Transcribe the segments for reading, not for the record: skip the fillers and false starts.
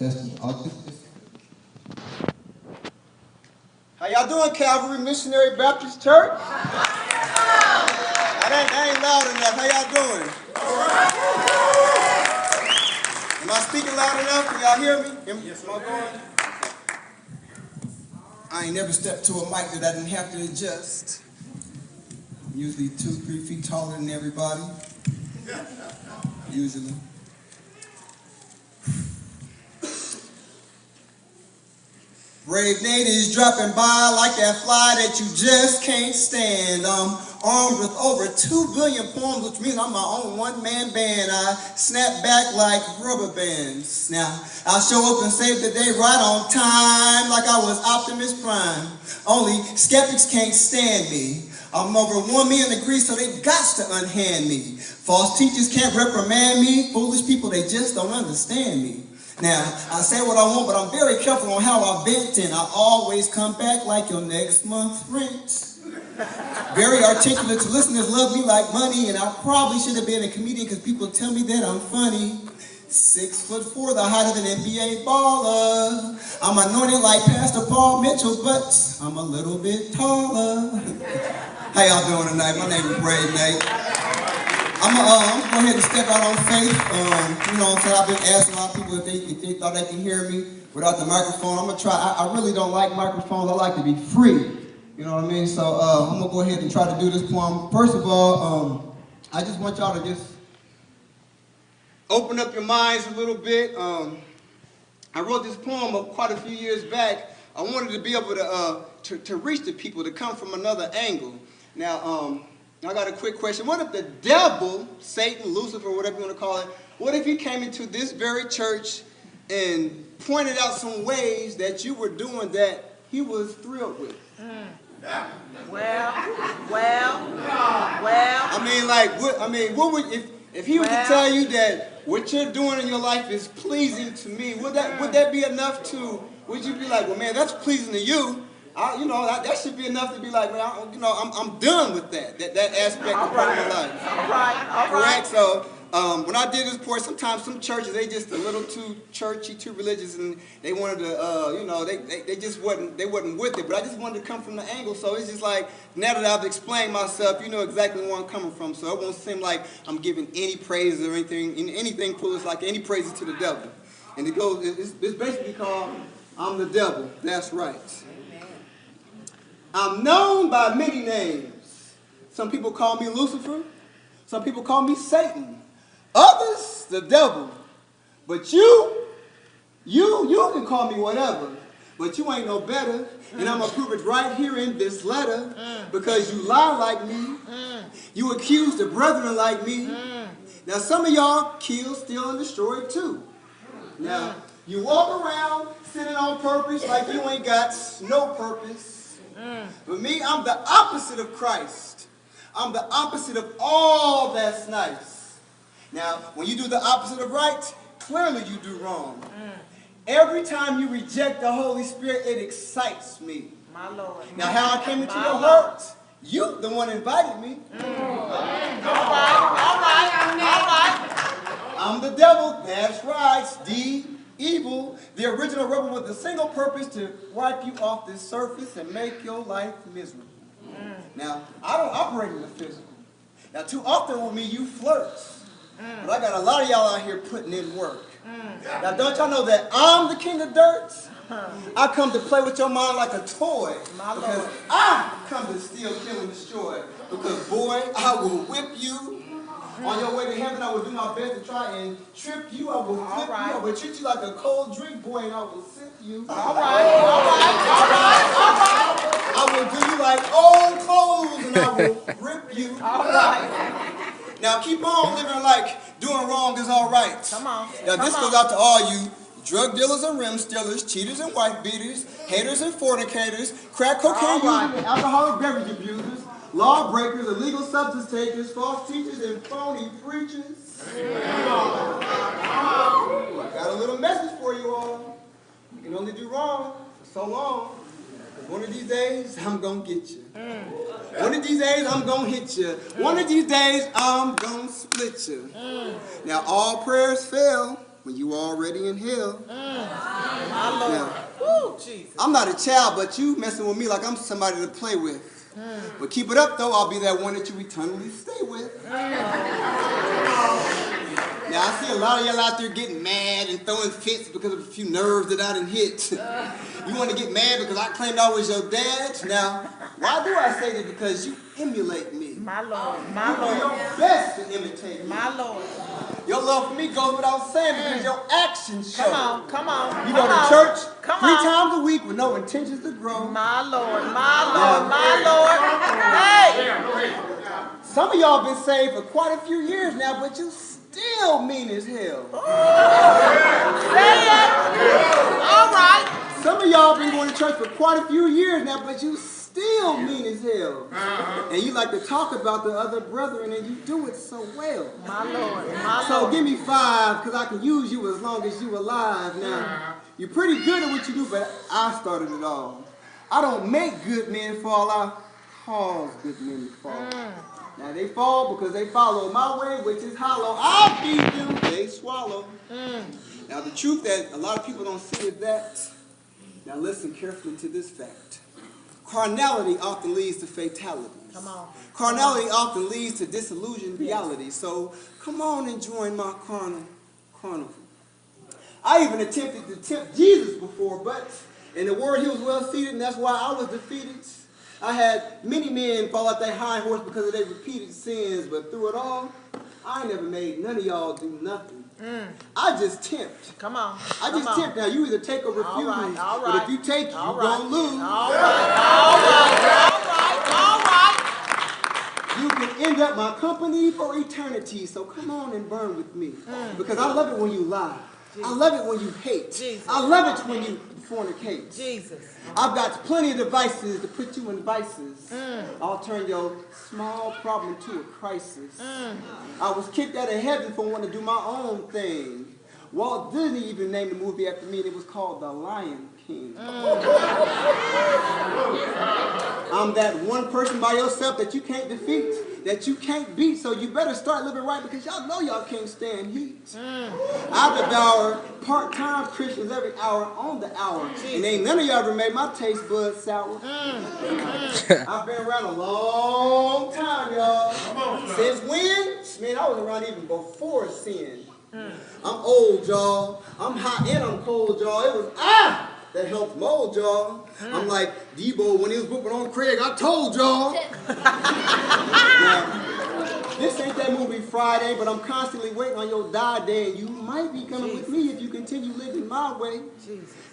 Testing. How y'all doing, Calvary Missionary Baptist Church? That ain't loud enough. How y'all doing? Am I speaking loud enough? Can y'all hear me? Yes, am I going? I ain't never stepped to a mic that I didn't have to adjust. I'm usually 2-3 feet taller than everybody. Usually. Brave natives dropping by like that fly that you just can't stand. I'm armed with over 2 billion poems, which means I'm my own one-man band. I snap back like rubber bands. Now, I'll show up and save the day right on time like I was Optimus Prime. Only skeptics can't stand me. I'm over 1 million degrees, so they got to unhand me. False teachers can't reprimand me. Foolish people, they just don't understand me. Now, I say what I want, but I'm very careful on how I vent, and I always come back like your next month's rent. Very articulate to listeners love me like money, and I probably should have been a comedian because people tell me that I'm funny. 6'4", the height of an NBA baller. I'm anointed like Pastor Paul Mitchell, but I'm a little bit taller. How y'all doing tonight? My name is Brave Nate. I'm gonna go ahead and step out on faith. You know what I'm saying? I've been asking a lot of people if they thought they can hear me without the microphone. I'm gonna try. I really don't like microphones. I like to be free. You know what I mean? So I'm gonna go ahead and try to do this poem. First of all, I just want y'all to just open up your minds a little bit. I wrote this poem quite a few years back. I wanted to be able to reach the people, to come from another angle. Now, I got a quick question. What if the devil, Satan, Lucifer, whatever you want to call it, what if he came into this very church and pointed out some ways that you were doing that he was thrilled with? Well. I mean, like, what would, if he was to tell you that what you're doing in your life is pleasing to me, would that be enough to, would you be like, well, man, that's pleasing to you? That should be enough to be like, man, I'm done with that aspect of part of my life. All right. Correct? So when I did this report, sometimes some churches, they just a little too churchy, too religious, and they wanted to, they just wasn't with it. But I just wanted to come from the angle. So it's just like, now that I've explained myself, you know exactly where I'm coming from. So it won't seem like I'm giving any praise or anything foolish, like any praises to the devil. And it's basically called, I'm the devil. That's right. I'm known by many names. Some people call me Lucifer. Some people call me Satan. Others, the devil. But you can call me whatever. But you ain't no better. And I'm going to prove it right here in this letter. Because you lie like me. You accuse the brethren like me. Now some of y'all kill, steal, and destroy too. Now, you walk around sitting on purpose like you ain't got no purpose. But me, I'm the opposite of Christ. I'm the opposite of all that's nice. Now, when you do the opposite of right, clearly you do wrong. Every time you reject the Holy Spirit, it excites me. My Lord. Now, how I came into your heart, you the one invited me. All right. I'm the devil, that's right, Steve. Evil, the original rebel with the single purpose to wipe you off this surface and make your life miserable. Now, I don't operate in the physical. Now, too often with me, you flirt. But I got a lot of y'all out here putting in work. Now, don't y'all know that I'm the king of dirt? I come to play with your mind like a toy. Because I come to steal, kill, and destroy. Because, boy, I will whip you. On your way to heaven, I will do my best to try and trip you. I will flip you. I will treat you like a cold drink, boy, and I will sip you. All right. I will do you like old clothes, and I will rip you. All right. Now keep on living like doing wrong is all right. Come on. Now this goes out to all you drug dealers and rim stealers, cheaters and wife beaters, haters and fornicators, crack cocaine users and alcoholic beverage abusers, lawbreakers, illegal substance takers, false teachers, and phony preachers. I got a little message for you all. You can only do wrong for so long. Because one of these days, I'm going to get you. One of these days, I'm going to hit you. One of these days, I'm going to split you. Now, all prayers fail. when you already in hell. My Lord. Now, Woo, Jesus. I'm not a child, but you messing with me like I'm somebody to play with. But keep it up, though. I'll be that one that you eternally stay with. Now, I see a lot of y'all out there getting mad and throwing fits because of a few nerves that I done hit. You want to get mad because I claimed I was your dad? Now, why do I say that? Because you emulate me. My Lord. You My do Lord. your best to imitate me. My Lord. Your love for me goes without saying because your actions show. Come on. Come on. You come go to on. church Come 3 on. times a week with no intentions to grow. My Lord. My Lord. My Lord. Hey. Some of y'all been saved for quite a few years now, but you still mean as hell. Say it. All right. Some of y'all been going to church for quite a few years now, but you still mean as hell. And you like to talk about the other brethren, and you do it so well. My Lord. My So Lord. give me 5, because I can use you as long as you alive. Now, you're pretty good at what you do, but I started it all. I don't make good men fall, I cause good men to fall. Now they fall because they follow my way, which is hollow. I'll feed them, they swallow. Now the truth that a lot of people don't see is that, now listen carefully to this fact. Carnality often leads to fatalities. Come on. Carnality often leads to disillusioned reality. So come on and join my carnival. I even attempted to tempt Jesus before, but in the word he was well seated, and that's why I was defeated. I had many men fall off their hind horse because of their repeated sins, but through it all, I never made none of y'all do nothing. I just tempt. Come on. I just tempt. Now, you either take or refuse. All right. All But right. if you take, you're All going to right. lose. All right. All right. You can end up my company for eternity. So come on and burn with me. Because I love it when you lie. Jesus. I love it when you hate. Jesus. I love it when you fornicate. Jesus. I've got plenty of devices to put you in vices. I'll turn your small problem to a crisis. I was kicked out of heaven for wanting to do my own thing. Walt Disney even named the movie after me, and it was called The Lion King. I'm that one person by yourself that you can't defeat, that you can't beat, so you better start living right because y'all know y'all can't stand heat. I devour part-time Christians every hour on the hour, and ain't none of y'all ever made my taste buds sour. I've been around a long time, y'all. Since when? Man, I was around even before sin. I'm old, y'all. I'm hot and I'm cold, y'all. It was that helped mold, y'all. I'm like Debo when he was whooping on Craig. I told y'all. Now, this ain't that movie Friday, but I'm constantly waiting on your die day, and you might be coming with me if you continue living my way.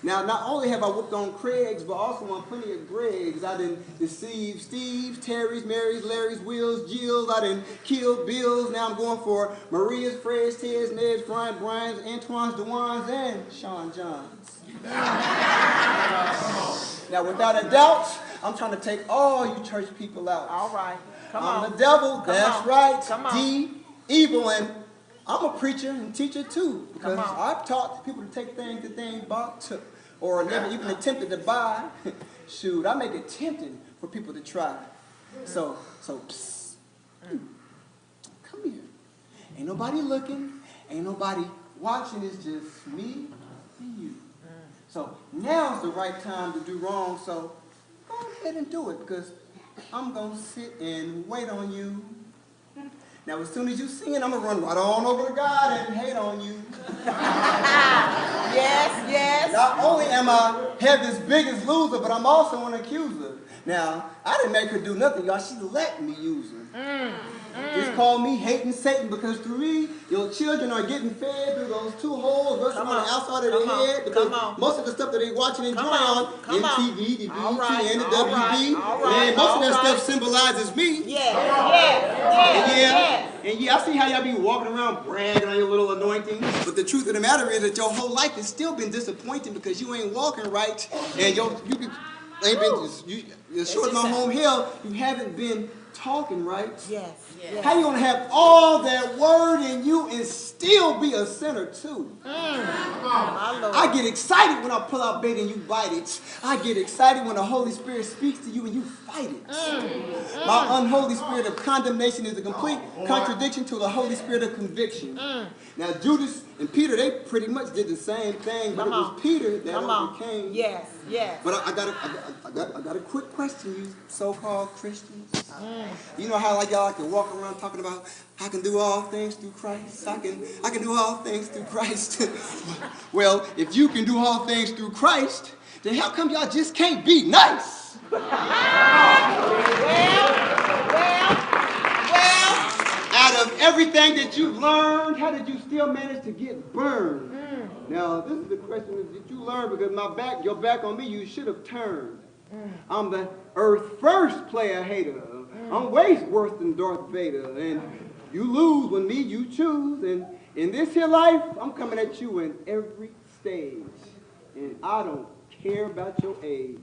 Now, not only have I whooped on Craig's, but also on plenty of Greg's. I done deceived Steve's, Terry's, Mary's, Larry's, Will's, Jill's. I done killed Bill's. Now I'm going for Maria's, Fred's, Ted's, Ned's, Brian's, Antoine's, DeWan's, and Sean John's. Now, without a doubt, I'm trying to take all you church people out. All right. Come I'm on. the devil, that's on. right. Come on. D, evil, and I'm a preacher and teacher too. Because Come on. I've taught people to take things that they ain't bought to, or never even attempted to buy. Shoot, I make it tempting for people to try. So psst. Come here. Ain't nobody looking, ain't nobody watching, it's just me and you. So now's the right time to do wrong, so go ahead and do it, because I'm going to sit and wait on you. Now, as soon as you sin, I'm going to run right on over to God and hate on you. Yes. Not only am I heaven's biggest loser, but I'm also an accuser. Now, I didn't make her do nothing, y'all. She let me use her. Just call me hating Satan, because through me, your children are getting fed through those 2 holes resting on the outside of their head, because most of the stuff that they're watching and enjoying on MTV, the BET, and the WB, and most of that stuff symbolizes me. And I see how y'all be walking around bragging on your little anointing, but the truth of the matter is that your whole life has still been disappointing because you ain't walking right, and as short as my home hill, you haven't been talking right. Yes. How you gonna have all that word in you and still be a sinner too? I get excited when I pull out bait and you bite it. I get excited when the Holy Spirit speaks to you and you fight it. My unholy spirit of condemnation is a complete contradiction to the Holy Spirit of conviction. Now Judas And Peter, they pretty much did the same thing, but Come it was on. Peter that Come on. overcame. Yes, yes. But I got a quick question, you so-called Christians. You know how like y'all like to walk around talking about I can do all things through Christ. I can do all things through Christ. Well, if you can do all things through Christ, then how come y'all just can't be nice? Well, Out of everything that you've learned, how did you still manage to get burned? Now, this is the question: did you learn? Because your back on me, you should have turned. I'm the earth first player hater. I'm way worse than Darth Vader. And you lose when me, you choose. And in this here life, I'm coming at you in every stage. And I don't care about your age.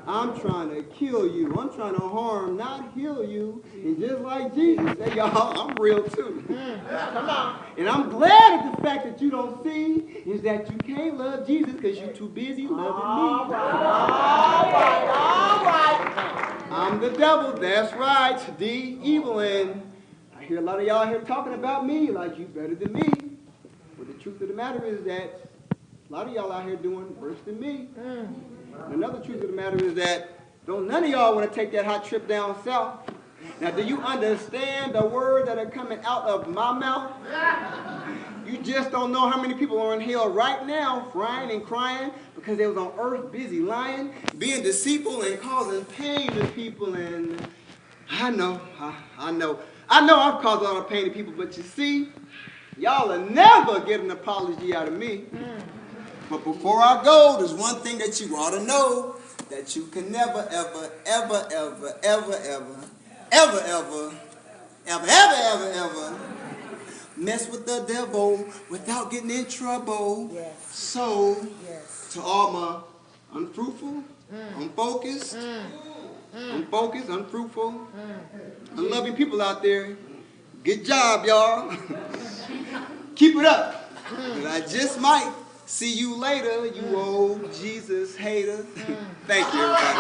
I'm trying to kill you. I'm trying to harm, not heal you. And just like Jesus said, y'all, I'm real too. come on. And I'm glad at the fact that you don't see is that you can't love Jesus because you're too busy loving me. All right. I'm the devil, that's right, the evil. And I hear a lot of y'all here talking about me like you better than me. But the truth of the matter is that a lot of y'all out here doing worse than me. And another truth of the matter is that don't none of y'all want to take that hot trip down south. Now, do you understand the words that are coming out of my mouth? You just don't know how many people are in hell right now, frying and crying because they was on earth busy lying, being deceitful and causing pain to people. And I know I've caused a lot of pain to people, but you see, y'all will never get an apology out of me. But before I go, there's one thing that you ought to know, that you can never, ever, ever, ever, ever, ever, ever, ever, ever, ever, ever, ever mess with the devil without getting in trouble. Yes. So, Yes. to all my unfruitful, unfocused, unfruitful, unloving people out there, good job, y'all. Keep it up. And I just might see you later, you old Jesus hater. Thank you, everybody.